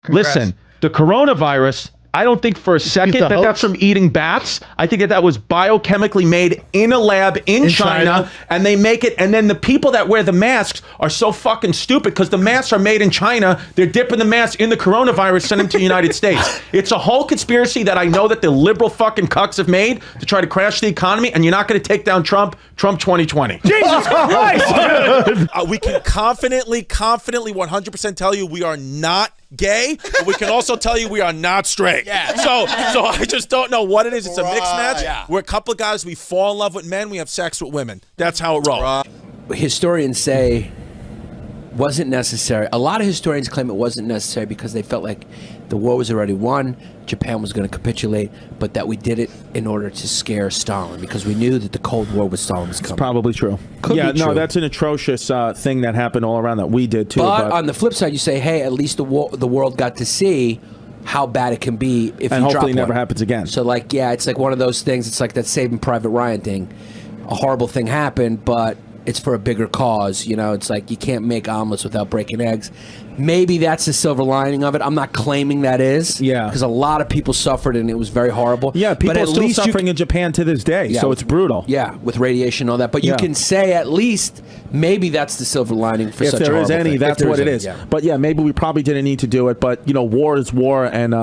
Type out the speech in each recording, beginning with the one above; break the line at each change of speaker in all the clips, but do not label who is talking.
Listen, the coronavirus, I don't think for a second that's from eating bats. I think that was biochemically made in a lab in China, and they make it, and then the people that wear the masks are so fucking stupid because the masks are made in China. They're dipping the mask in the coronavirus, sending to the United States. It's a whole conspiracy that I know that the liberal fucking cucks have made to try to crash the economy, and you're not going to take down Trump 2020.
Jesus Christ!
We can confidently 100% tell you we are not gay, but we can also tell you we are not straight. Yeah. So I just don't know what it is. It's a mixed match. Yeah. We're a couple of guys. We fall in love with men. We have sex with women. That's how it rolls.
Historians say wasn't necessary. A lot of historians claim it wasn't necessary because they felt like the war was already won, Japan was going to capitulate, but that we did it in order to scare Stalin because we knew that the Cold War with Stalin was coming.
It's probably true.
Could be true.
No, that's an atrocious thing that happened all around that we did too.
But on the flip side, you say, hey, at least the world got to see how bad it can be if
and
you drop
hopefully it never
one.
happens again.
So like, yeah, it's like one of those things. It's like that Saving Private Ryan thing. A horrible thing happened, but it's for a bigger cause. You know, it's like you can't make omelets without breaking eggs. Maybe that's the silver lining of it. I'm not claiming that is.
Yeah.
Because a lot of people suffered and it was very horrible.
Yeah, people are still suffering in Japan to this day, so it's brutal.
Yeah, with radiation and all that. But you can say at least maybe that's the silver lining for such a horrible thing.
If there is any, that's what it is. Yeah. But yeah, maybe we probably didn't need to do it. But you know, war is war, and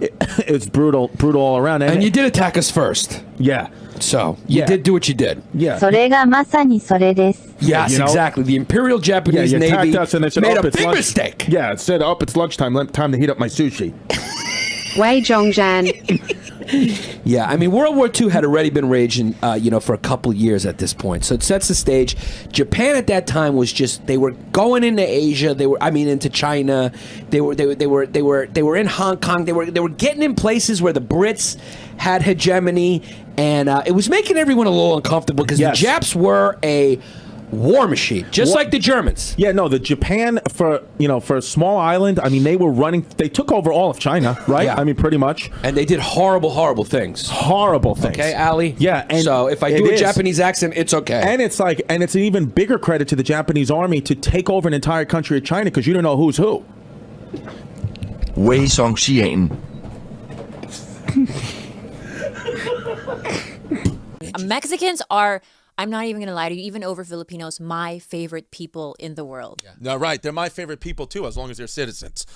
it's brutal all around.
And you did attack us first.
Yeah.
So you did do what you did.
Yeah.
それがまさにそれです。
Yes, exactly. The Imperial Japanese Navy
attacked us and they said,
made a
it's
big
lunch.
mistake.
Yeah, it said, it's lunchtime. Time to heat up my sushi.
Wei Zhongzhan.
Yeah, I mean, World War II had already been raging, for a couple years at this point. So it sets the stage. Japan at that time was they were going into Asia. Into China. They were in Hong Kong. They were getting in places where the Brits had hegemony, and it was making everyone a little uncomfortable because the Japs were a war machine, just like the Germans.
Yeah, no, the Japan for a small island. I mean, they took over all of China, right?
Yeah.
I mean, pretty much.
And they did horrible things.
Horrible things.
Okay, Ali?
Yeah, and
so if I do a Japanese accent, it's okay.
And it's an even bigger credit to the Japanese army to take over an entire country of China because you don't know who's who.
Wei Songxian.
Mexicans are, I'm not even going to lie to you, even over Filipinos, my favorite people in the world.
Yeah. No, right. They're my favorite people, too, as long as they're citizens.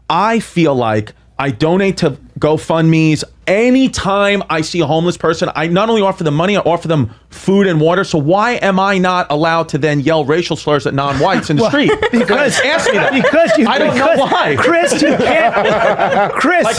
I feel like I donate to GoFundMe's. Anytime I see a homeless person, I not only offer them money, I offer them food and water. So why am I not allowed to then yell racial slurs at non-whites in the street?
Because
ask me that.
I
don't know why.
Chris, you can't. Chris,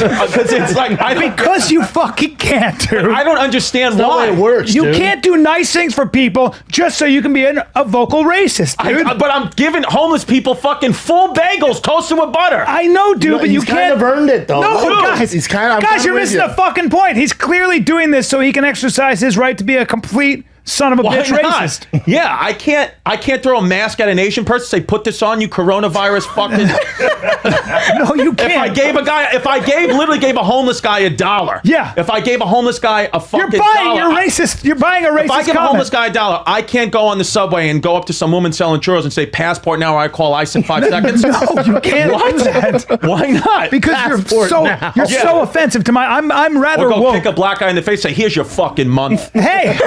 because you fucking can't, dude.
I don't understand
That's
why
not it works.
You
dude.
can't do nice things for people just so you can be a vocal racist, dude.
But I'm giving homeless people fucking full bagels toasted with butter.
I know, dude, but you can't.
Kind of earned it, though.
No, guys,
he's kind of.
Guys, you're missing the fucking point. He's clearly doing this so he can exercise his right to be a complete son of a bitch racist.
Yeah, I can't throw a mask at an Asian person and say, put this on, you coronavirus fucking.
No, you can't.
If I literally gave a homeless guy $1.
Yeah.
If I gave a homeless guy a fucking
You're buying
dollar,
You're buying a racist
if I give
comment.
a homeless guy $1, I can't go on the subway and go up to some woman selling churros and say, passport now or I call ICE in 5 seconds.
No, you can't do that.
Why not?
Because you're so offensive to I'm rather
or go
woke.
kick a black guy in the face and say, here's your fucking month.
Hey.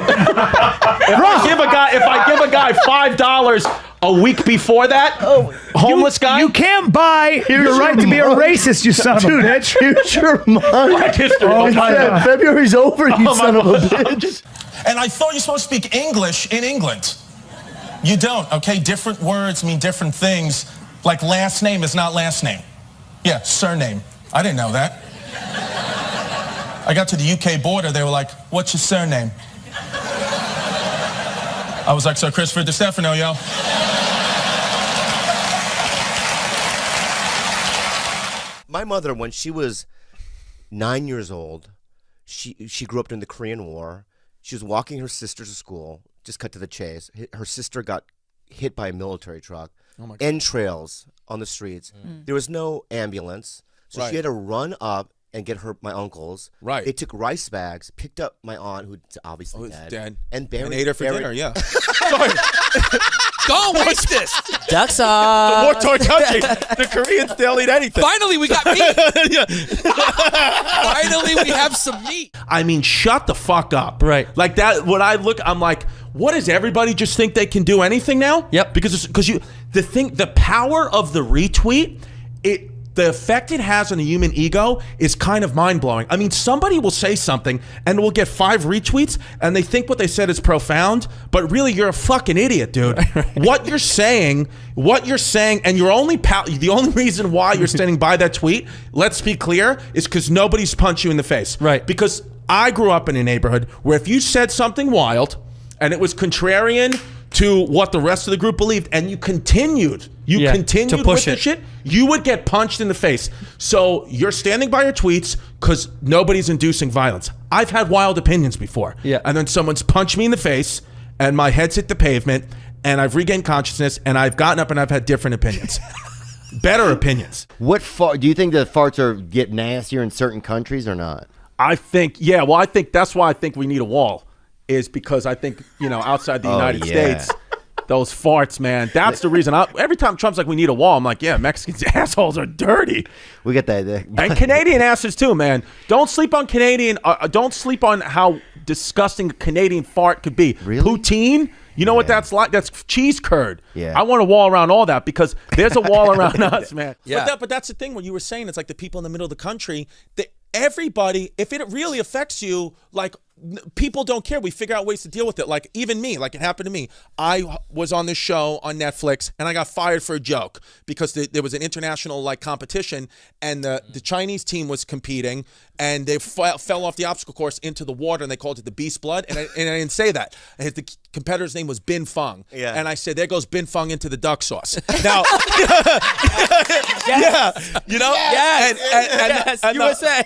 If I give a guy $5 a week before that, homeless guy,
you can't buy your right to be a racist, you son of a bitch.
Here's your money. February's over, you son of a bitch.
And I thought you're supposed to speak English in England. You don't, okay? Different words mean different things. Like last name is not last name. Yeah, surname. I didn't know that. I got to the UK border, they were like, what's your surname? I was like, so Christopher Distefano, yo.
My mother, when she was 9 years old, she grew up during the Korean War. She was walking her sister to school. Just cut to the chase. Her sister got hit by a military truck. Oh my God. Entrails on the streets. There was no ambulance. So she had to run up and get my uncles.
Right.
They took rice bags, picked up my aunt, who's obviously dead, and buried
and ate her for
buried-
dinner. Yeah. Sorry. Don't waste this.
Ducks off.
War-torn country. The Koreans, they'll eat anything. Finally, we got meat. Finally, we have some meat.
I mean, shut the fuck up.
Right.
Like that, when I look, I'm like, what does everybody just think they can do anything now?
Yep.
Because the power of the retweet, the effect it has on the human ego is kind of mind-blowing. I mean, somebody will say something and will get 5 retweets and they think what they said is profound, but really you're a fucking idiot, dude. What you're saying, and the only reason why you're standing by that tweet, let's be clear, is because nobody's punched you in the face.
Right.
Because I grew up in a neighborhood where if you said something wild and it was contrarian to what the rest of the group believed, and you continued
to push
with the shit, you would get punched in the face. So you're standing by your tweets because nobody's inducing violence. I've had wild opinions before.
Yeah.
And then someone's punched me in the face and my head's hit the pavement and I've regained consciousness and I've gotten up and I've had different opinions. Better opinions.
Do you think the farts get nastier in certain countries or not?
I think that's why I think we need a wall, is because I think, outside the United States, those farts, man, that's the reason. Every time Trump's like, we need a wall, I'm like, yeah, Mexicans' assholes are dirty.
We get that.
And Canadian asses too, man. Don't sleep on Canadian. Don't sleep on how disgusting a Canadian fart could be.
Really?
Poutine. You know what that's like? That's cheese curd.
Yeah.
I want a wall around all that because there's a wall around us, man.
Yeah.
But that's the thing. What you were saying, it's like the people in the middle of the country, everybody, if it really affects you, like, people don't care. We figure out ways to deal with it. Like, even me, like, it happened to me. I was on this show on Netflix and I got fired for a joke because there was an international competition and the Chinese team was competing and they fell off the obstacle course into the water and they called it the Beast Blood. And I didn't say that. The competitor's name was Bin Feng.
Yeah.
And I said, there goes Bin Feng into the duck sauce. Now, yeah, you know?
Yes.
And
USA.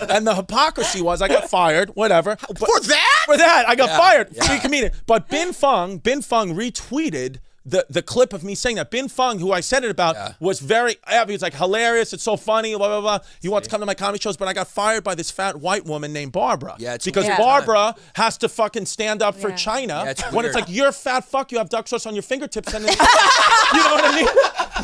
And the hypocrisy was I got fired, whatever.
For that?
I got fired. Free comedian. But Bin Feng retweeted the clip of me saying that. Bin Feng, who I said it about, was very happy. He's like, hilarious. It's so funny. Blah, blah, blah. He wants to come to my comedy shows, but I got fired by this fat white woman named Barbara.
Yeah, it's
because
weird.
Barbara has to fucking stand up for China
Yeah, it's
when
weird.
it's like, you're a fat fuck. You have duck sauce on your fingertips. And then, you know what I mean?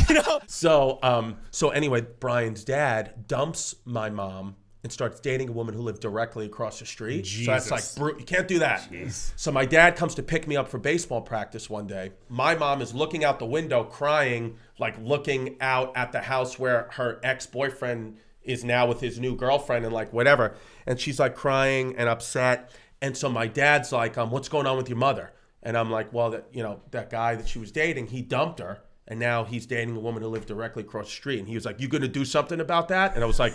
You know?
So anyway, Brian's dad dumps my mom and starts dating a woman who lived directly across the street.
Jesus.
So that's like, you can't do that.
Jeez.
So my dad comes to pick me up for baseball practice one day. My mom is looking out the window crying, like looking out at the house where her ex-boyfriend is now with his new girlfriend and like whatever. And she's like crying and upset. And so my dad's like, what's going on with your mother? And I'm like, well, that guy that she was dating, he dumped her. And now he's dating a woman who lived directly across the street. And he was like, you going to do something about that? And I was like,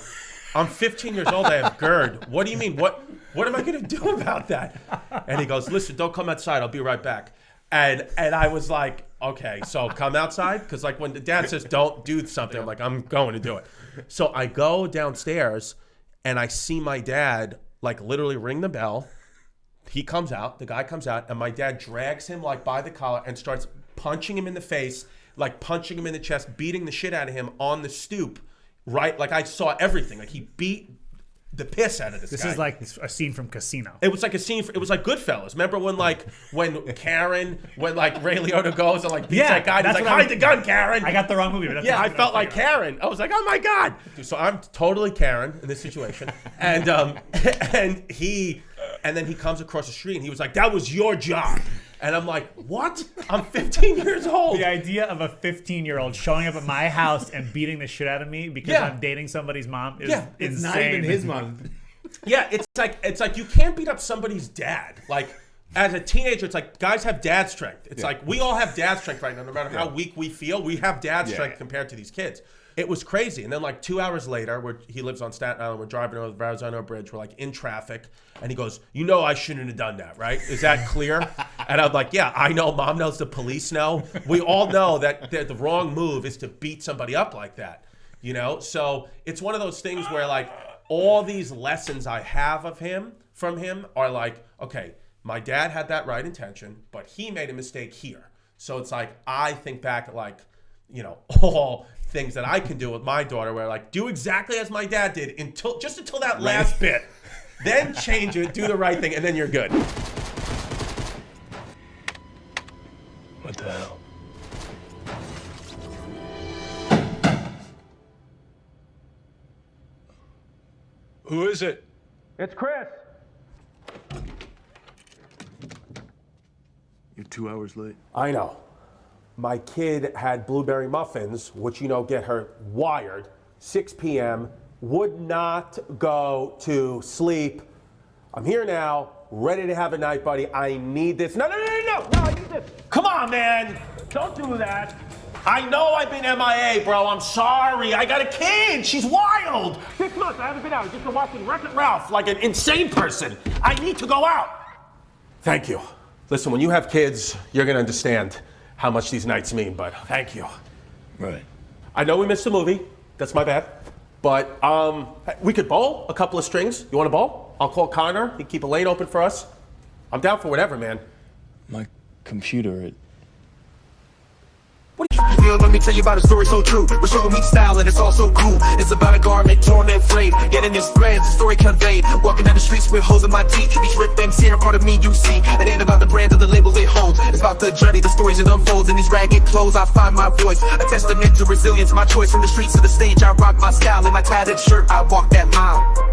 I'm 15 years old. I have GERD. What do you mean? What am I going to do about that? And he goes, listen, don't come outside. I'll be right back. And I was like, okay, so come outside? Because like when the dad says don't do something, I'm like, I'm going to do it. So I go downstairs and I see my dad like literally ring the bell. He comes out, the guy comes out, and my dad drags him like by the collar and starts punching him in the face, like punching him in the chest, beating the shit out of him on the stoop. Right, like I saw everything. Like he beat the piss out of this guy.
This is like a scene from Casino.
It was like a scene. It was like Goodfellas. Remember when like when Ray Liotta goes and like beats that guy? And he's like, hide the gun, Karen.
I got the wrong movie. But that's
I felt like Karen. I was like, oh my god. So I'm totally Karen in this situation, and then he comes across the street and he was like, that was your job. And I'm like, what? I'm 15 years old.
The idea of a 15-year-old showing up at my house and beating the shit out of me because I'm dating somebody's mom is insane.
It's not even his mom.
Yeah, it's like you can't beat up somebody's dad. Like as a teenager, it's like guys have dad strength. It's like we all have dad strength right now. No matter how weak we feel, we have dad strength compared to these kids. It was crazy. And then like 2 hours later, he lives on Staten Island, we're driving over the Verrazano Bridge, we're like in traffic, and he goes, I shouldn't have done that, right? Is that clear? And I'm like, yeah, I know, mom knows, the police know. We all know that the wrong move is to beat somebody up like that, So it's one of those things where like all these lessons I have from him are like, okay, my dad had that right intention, but he made a mistake here. So it's like, I think back at like, all things that I can do with my daughter where like do exactly as my dad did until that last bit. Then change it, do the right thing, and then you're good.
What the hell? Who is it?
It's Chris.
You're 2 hours late.
I know. My kid had blueberry muffins, which, you know, get her wired. 6 p.m., would not go to sleep. I'm here now, ready to have a night, buddy. I need this. No, I need this. Come on, man. Don't do that. I know I've been MIA, bro. I'm sorry. I got a kid. She's wild. 6 months. I haven't been out. I've just been watching Wreck-It Ralph like an insane person. I need to go out. Thank you. Listen, when you have kids, you're going to understand how much these nights mean, but thank you.
Right.
I know we missed the movie. That's my bad. But we could bowl a couple of strings. You want to bowl? I'll call Connor. He'd keep a lane open for us. I'm down for whatever, man.
My computer,
Let me tell you about a story so true. We're showing me style and it's all so cool. It's about a garment torn and frayed. Getting this threads, the story conveyed. Walking down the streets with holes in my teeth. These ripped things here, part of me you see. It ain't about the brand or the label it holds. It's about the journey, the stories it unfolds. In these ragged clothes I find my voice. A testament to resilience, my choice. From the streets to the stage I rock my style. In my tattered shirt I walk that mile.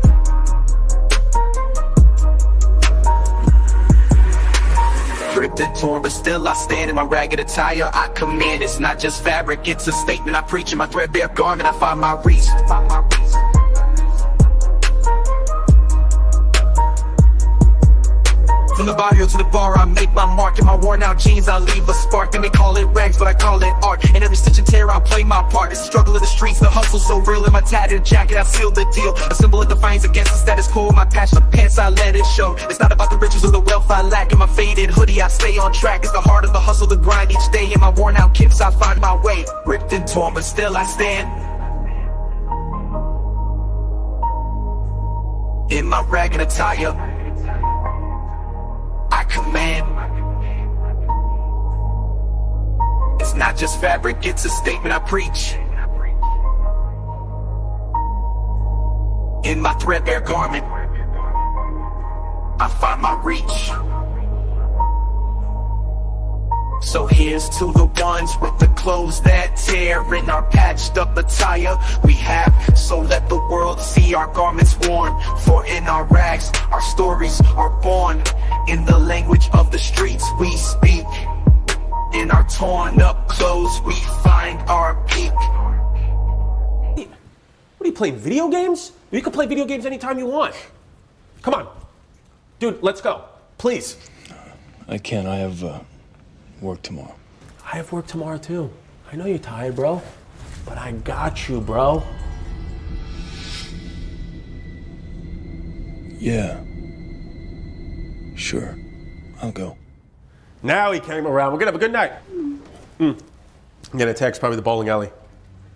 Ripped and torn, but still I stand in my ragged attire. I command, it's not just fabric, it's a statement I preach. In my threadbare garment, I find my reach. From the barrio to the bar, I make my mark. In my worn out jeans, I leave a spark. They may call it rags, but I call it art. In every stitch and tear, I play my part. It's the struggle of the streets, the hustle so real. In my tattered jacket, I seal the deal. A symbol of defiance against the status quo. My patched up pants, I let it show. It's not about the riches or the wealth I lack. In my faded hoodie, I stay on track. It's the heart of the hustle, the grind each day. In my worn out kicks, I find my way. Ripped and torn, but still I stand. In my ragged attire, I command. It's not just fabric, it's a statement I preach. In my threadbare garment, I find my reach. So here's to the ones with the clothes that tear. In our patched up attire we have, so let the world see our garments worn. For in our rags, our stories are born. In the language of the streets we speak. In our torn up clothes we find our peak.
What are you playing, video games? You can play video games anytime you want. Come on. Dude, let's go. Please.
I can't. I have work tomorrow.
I have work tomorrow too. I know you're tired, bro. But I got you, bro.
Yeah. Sure. I'll go.
Now he came around. We're gonna have a good night. I'm gonna text probably the bowling alley.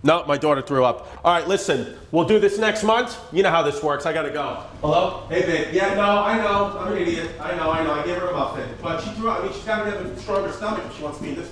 No, my daughter threw up. All right, listen, we'll do this next month. You know how this works. I gotta go. Hello? Hey, babe. Yeah, no, I know. I'm an idiot. I know. I gave her a muffin. But she threw up. I mean, she's gotta have a stronger stomach if she wants to be in this.